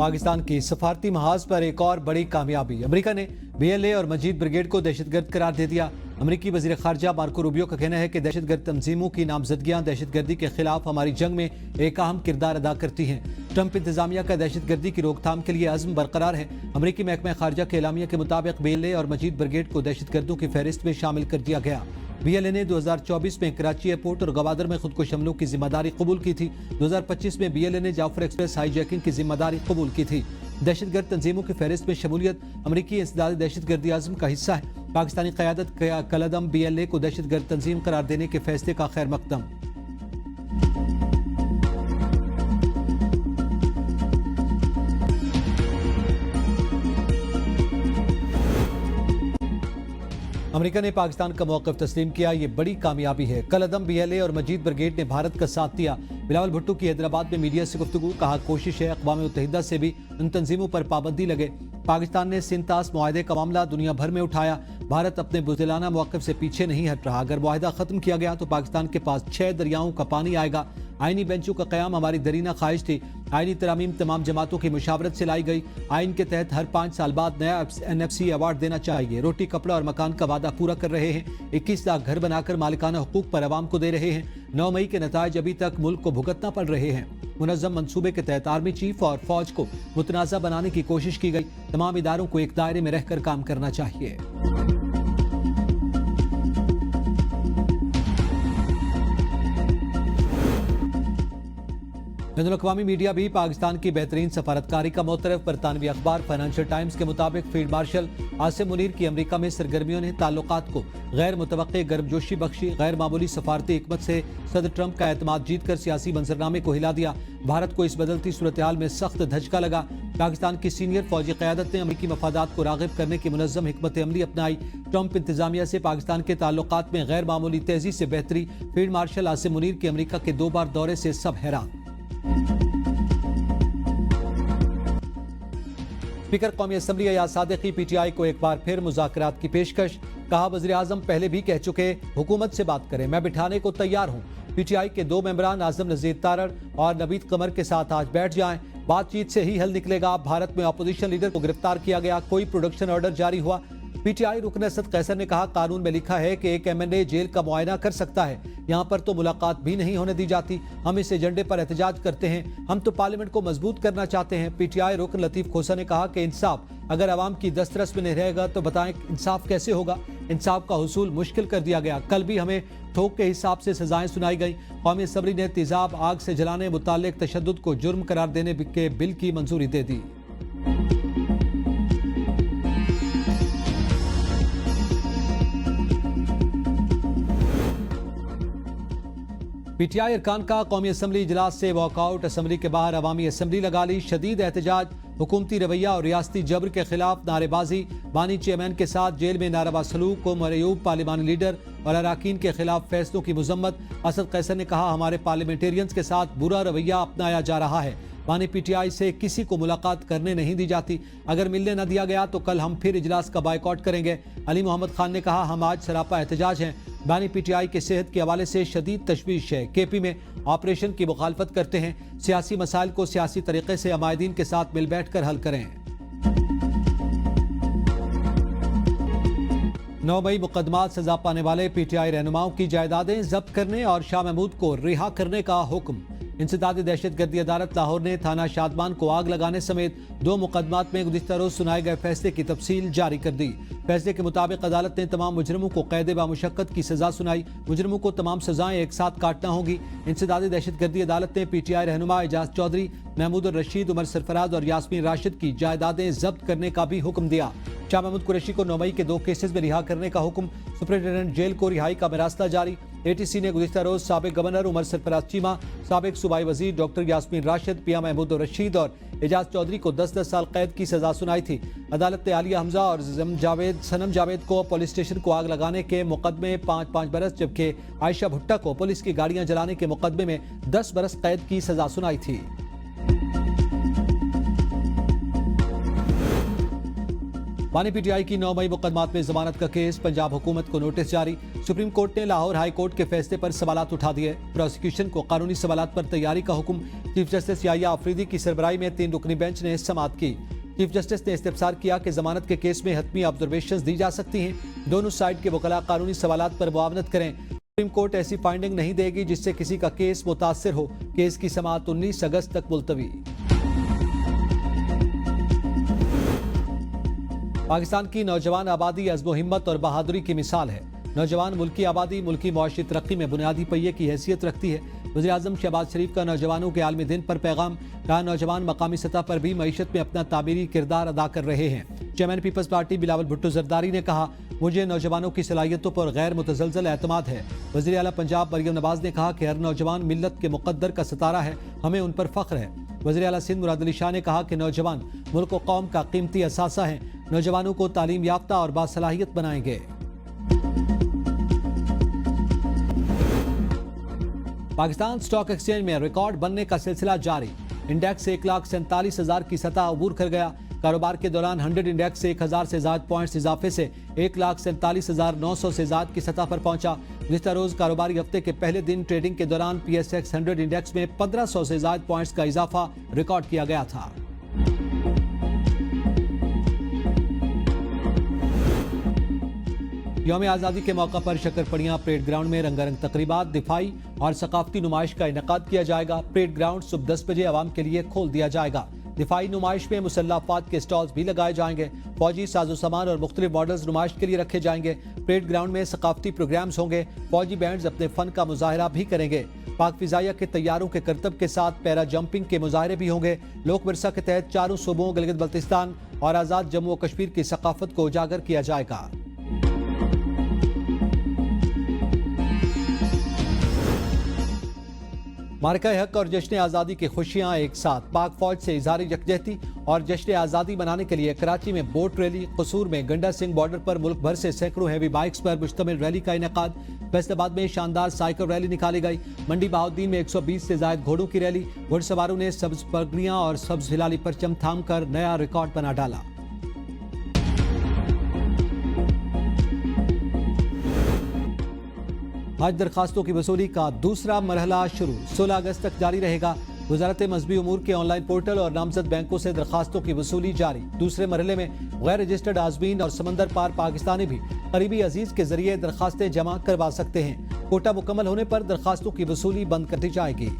पाकिस्तान की सफारती महाज पर एक और बड़ी कामयाबी। अमेरिका ने BLA और मजीद ब्रिगेड को दहशतगर्द करार दे दिया। अमेरिकी वजीर खारजा मार्को रूबियो का कहना है कि दहशतगर्द तंजीमों की नामजदगियां दहशतगर्दी के खिलाफ हमारी जंग में एक अहम किरदार अदा करती हैं। ट्रंप इंतजामिया का दहशतगर्दी की रोकथाम के लिए अज़्म बरकरार है। अमेरिकी महकमा खारजा के एलामिया के मुताबिक BLA और मजीद ब्रिगेड को दहशतगर्दों की फहरिस्त में शामिल कर दिया गया। BLA ने 2024 में कराची एयरपोर्ट और गवादर में खुद को हमलों की जिम्मेदारी कबूल की थी। 2025 में BLA ने जाफर एक्सप्रेस हाईजैकिंग की जिम्मेदारी कबूल की थी। दहशतगर्द तंजीमों की फहरिस्त में शमूलियत अमरीकी इंसदादी दहशतगर्दी आज़म का हिस्सा है। पाकिस्तानी क़यादत कलअदम BLA को दहशतगर्द तंजीम करार देने के फैसले का खैर मकदम। अमेरिका ने पाकिस्तान का मौक़िफ़ तस्लीम किया, ये बड़ी कामयाबी है। कलअदम BLA और मजीद ब्रिगेड ने भारत का साथ दिया। बिलावल भुट्टो की हैदराबाद में मीडिया से गुफ्तगू, कहा कोशिश है अक़वाम मुत्तहिदा से भी इन तंजीमों पर पाबंदी लगे। पाकिस्तान ने सिंतास मुआहदे का मामला दुनिया भर में उठाया। भारत अपने बुज़दिलाना मौक़िफ़ से पीछे नहीं हट रहा। अगर मुआहदा ख़त्म किया गया तो पाकिस्तान के पास 6 दरियाओं का पानी आएगा। आईनी बेंचों का क़याम हमारी दरीना ख्वाहिश थी। आईनी तरामीम तमाम जमातों की मुशावरत से लाई गई। आइन के तहत हर 5 साल बाद नया NFC अवार्ड देना चाहिए। रोटी कपड़ा और मकान का वादा पूरा कर रहे हैं। 21 लाख घर बनाकर मालिकाना हुकूक पर आवाम को दे रहे हैं। 9 मई के नताइज अभी तक मुल्क को भुगतना पड़ रहे हैं। मुनज़्ज़म मंसूबे के तहत आर्मी चीफ और फौज को मुतनाज़ा बनाने की कोशिश की गई। तमाम इदारों को एक दायरे में रहकर काम करना चाहिए। बैनुल-अक़वामी मीडिया भी पाकिस्तान की बेहतरीन सफारतकारी का मोतरफ। बरतानवी अखबार फाइनेंशियल टाइम्स के मुताबिक फील्ड मार्शल आसिम मुनीर की अमेरिका में सरगर्मियों ने ताल्लुकात को गैर मुतवक्के गर्मजोशी बख्शी। गैर मामूली सफारती हिकमत से सदर ट्रंप का एतमाद जीत कर सियासी मंजरनामे को हिला दिया। भारत को इस बदलती सूरत हाल में सख्त धचका लगा। पाकिस्तान की सीनियर फौजी क़यादत ने अमेरिकी मफादात को राग़िब करने की मुनज़्ज़म हिकमत अमली अपनाई। ट्रंप इंतजामिया से पाकिस्तान के ताल्लुकात में गैर मामूली तेजी से बेहतरी। फील्ड मार्शल आसिम मुनीर के अमेरिका के 2 बार दौरे से सब हैरान। स्पीकर कौमी असम्बली अयाज सादिकी PTI को एक बार फिर मुज़ाकरात की पेशकश। कहा वज़ीर आज़म पहले भी कह चुके, हुकूमत से बात करें, मैं बिठाने को तैयार हूँ। PTI के 2 मेंबरान आज़म नज़ीर तारड़ और नवीद कमर के साथ आज बैठ जाएं। बातचीत से ही हल निकलेगा। भारत में अपोजिशन लीडर को गिरफ्तार किया गया, कोई प्रोडक्शन ऑर्डर जारी हुआ। PTI रुकन असद कैसर ने कहा कानून में लिखा है कि एक MNA जेल का मुआयना कर सकता है, यहाँ पर तो मुलाकात भी नहीं होने दी जाती। हम इस एजेंडे पर एहतजाज करते हैं, हम तो पार्लियामेंट को मजबूत करना चाहते हैं। PTI रुकन लतीफ खोसा ने कहा कि इंसाफ अगर अवाम की दस्तरस में नहीं रहेगा तो बताएं इंसाफ कैसे होगा। इंसाफ का हुसूल मुश्किल कर दिया गया। कल भी हमें ठोक के हिसाब से सजाएं सुनाई गई। कौमी असम्बली ने तेजाब आग से जलाने मुताल्लिक तशद्दुद को जुर्म करार देने के बिल की मंजूरी दे दी। PTI अरकान का कौमी असम्बली इजलास से वॉकआउट। असम्बली के बाहर अवामी असम्बली लगा ली। शदीद एहतजाज, हुकूमती रवैया और रियासती जबर के खिलाफ नारेबाजी। बानी चेयरमैन के साथ जेल में नारवा सलूक को मरयूब पार्लिमानी लीडर और अराकीन के खिलाफ फैसलों की मजम्मत। असद कैसर ने कहा हमारे पार्लियामेंटेरियंस के साथ बुरा रवैया अपनाया जा रहा है। बानी PTI से किसी को मुलाकात करने नहीं दी जाती। अगर मिलने न दिया गया तो कल हम फिर इजलास का बायकॉट करेंगे। अली मोहम्मद खान ने कहा हम आज सरापा एहतजाज हैं। बानी PTI के सेहत के हवाले से शदीद तशवीश है। KP में ऑपरेशन की मुखालफत करते हैं। सियासी मसाइल को सियासी तरीके से अमायदीन के साथ मिल बैठ कर हल करें। 9 मई मुकदमात सजा पाने वाले PTI रहनुमाओं की जायदादें जब्त करने और शाह महमूद को रिहा करने का हुक्म। इंसदादी दहशतगर्दी अदालत लाहौर ने थाना शादमान को आग लगाने समेत 2 मुकदमात में गुज़िश्ता रोज सुनाए गए फैसले की तफसील जारी कर दी। फैसले के मुताबिक अदालत ने तमाम मुजरिमों को कैद बामुशक्कत की सजा सुनाई। मुजरिमों को तमाम सजाएं एक साथ काटना होगी। इंसदादी दहशतगर्दी अदालत ने PTI रहनुमा एजाज चौधरी, महमूद रशीद, उमर सरफराज और यास्मीन राशिद की जायदादें जब्त करने का भी हुक्म दिया। शाह महमूद कुरैशी को 9 मई के 2 केसेस में रिहा करने का हुक्म। सुपरिटेंडेंट जेल को रिहाई का मरासला जारी। ATC ने गुज़िश्ता रोज साबिक गवर्नर उमर सरफराज चीमा, साबिक सूबाई वजीर डॉक्टर यास्मीन राशिद, पिया महमूद रशीद और एजाज चौधरी को 10-10 साल कैद की सजा सुनाई थी। अदालत ने आलिया हमजा और सनम जावेद को पुलिस स्टेशन को आग लगाने के मुकदमे 5-5 बरस, जबकि आयशा भुट्टा को पुलिस की गाड़ियां जलाने के मुकदमे में 10 बरस कैद की सजा सुनाई थी। बानी पीटीआई की 9 मई मुकदमात में जमानत का केस, पंजाब हुकूमत को नोटिस जारी। सुप्रीम कोर्ट ने लाहौर हाई कोर्ट के फैसले पर सवालात उठा दिए। प्रोसिक्यूशन को कानूनी सवालात पर तैयारी का हुक्म। चीफ जस्टिस याहिया अफरीदी की सरबराही में 3 रुकनी बेंच ने समाअत की। चीफ जस्टिस ने इस्तिफसार किया कि जमानत के केस में हतमी ऑब्जर्वेशंस दी जा सकती हैं। दोनों साइड के वकला कानूनी सवालात पर मुआवनत करें। सुप्रीम कोर्ट ऐसी फाइंडिंग नहीं देगी जिससे किसी का केस मुतासिर हो। केस की समाअत 19 अगस्त तक मुलतवी। पाकिस्तान की नौजवान आबादी अज़्म हिम्मत और बहादुरी की मिसाल है। नौजवान मुल्की आबादी मुल्की मुआशी तरक्की में बुनियादी पहिए की हैसियत रखती है। वज़ीर आज़म शहबाज शरीफ का नौजवानों के आलमी दिन पर पैगाम। कहा, नौजवान मकामी सतह पर भी मईशत में अपना तामीरी किरदार अदा कर रहे हैं। Chairman Peoples Party Bilawal Bhutto Zardari ने कहा, मुझे नौजवानों की सलाहियतों पर गैर मुतजलजल एतमाद है। वज़ीर आला पंजाब मरियम नवाज ने कहा कि हर नौजवान मिल्लत के मुक़द्दर का सितारा है, हमें उन पर फ़ख्र है। वज़ीर आला सिंध मुराद अली शाह ने कहा कि नौजवान मुल्क और कौम का कीमती असासा है। नौजवानों को तालीम याफ्ता और बासलाहियत बनाएंगे। पाकिस्तान स्टॉक एक्सचेंज में रिकॉर्ड बनने का सिलसिला जारी। इंडेक्स 1,47,000 की सतह अबूर कर गया। कारोबार के दौरान 100 इंडेक्स से 1,000 से ज्यादा पॉइंट्स इजाफे से 1,47,900 से ज्यादा की सतह पर पहुंचा। गुज़िश्ता रोज कारोबारी हफ्ते के पहले दिन ट्रेडिंग के दौरान PSX 100 इंडेक्स में 1,500 से ज्यादा पॉइंट्स का इजाफा रिकॉर्ड किया गया था। यौम आज़ादी के मौका पर शक्करपड़ियां परेड ग्राउंड में रंगारंग तकरीबात, दिफाई और सकाफती नुमाइश का इनेकाद किया जाएगा। परेड ग्राउंड सुबह 10 बजे आवाम के लिए खोल दिया जाएगा। दिफाई नुमाइश में मुसल्लह अफवाद के स्टॉल्स भी लगाए जाएंगे। फौजी साजो सामान और मुख्तलिफ मॉडल्स नुमाइश के लिए रखे जाएंगे। परेड ग्राउंड में सकाफती प्रोग्राम्स होंगे। फौजी बैंड्स अपने फन का मुजाहरा भी करेंगे। पाक फिजाइया के तैयारों के करतब के साथ पैरा जंपिंग के मुजाहरे भी होंगे। लोक विरसा के तहत चारों सूबों गिलगित बल्तिस्तान और आज़ाद जम्मू और कश्मीर की सकाफत को उजागर किया जाएगा। मार्का हक और जश्न आज़ादी की खुशियां एक साथ। पाक फौज से इजहार यकजहती और जश्न आज़ादी मनाने के लिए कराची में बोट रैली, कसूर में गंडा सिंह बॉर्डर पर मुल्क भर से सैकड़ों हैवी बाइक्स पर मुश्तमिल रैली का इनेकाद। फैसलाबाद में शानदार साइकिल रैली निकाली गई। मंडी बहाउद्दीन में 120 से ज्यादा घोड़ों की रैली। घुड़सवारों ने सब्ज पगड़ियां और सब्ज हिलाली परचम थाम कर नया रिकॉर्ड बना डाला। हज दरखास्तों की वसूली का दूसरा मरहला शुरू 16 अगस्त तक जारी रहेगा। वजारत मजहबी उमूर के ऑनलाइन पोर्टल और नामजद बैंकों से दरखास्तों की वसूली जारी। दूसरे मरहले में गैर रजिस्टर्ड आज़मीन और समंदर पार पाकिस्तानी भी करीबी अजीज के जरिए दरखास्तें जमा करवा सकते हैं। कोटा मुकम्मल होने पर दरखास्तों की वसूली बंद कर दी जाएगी।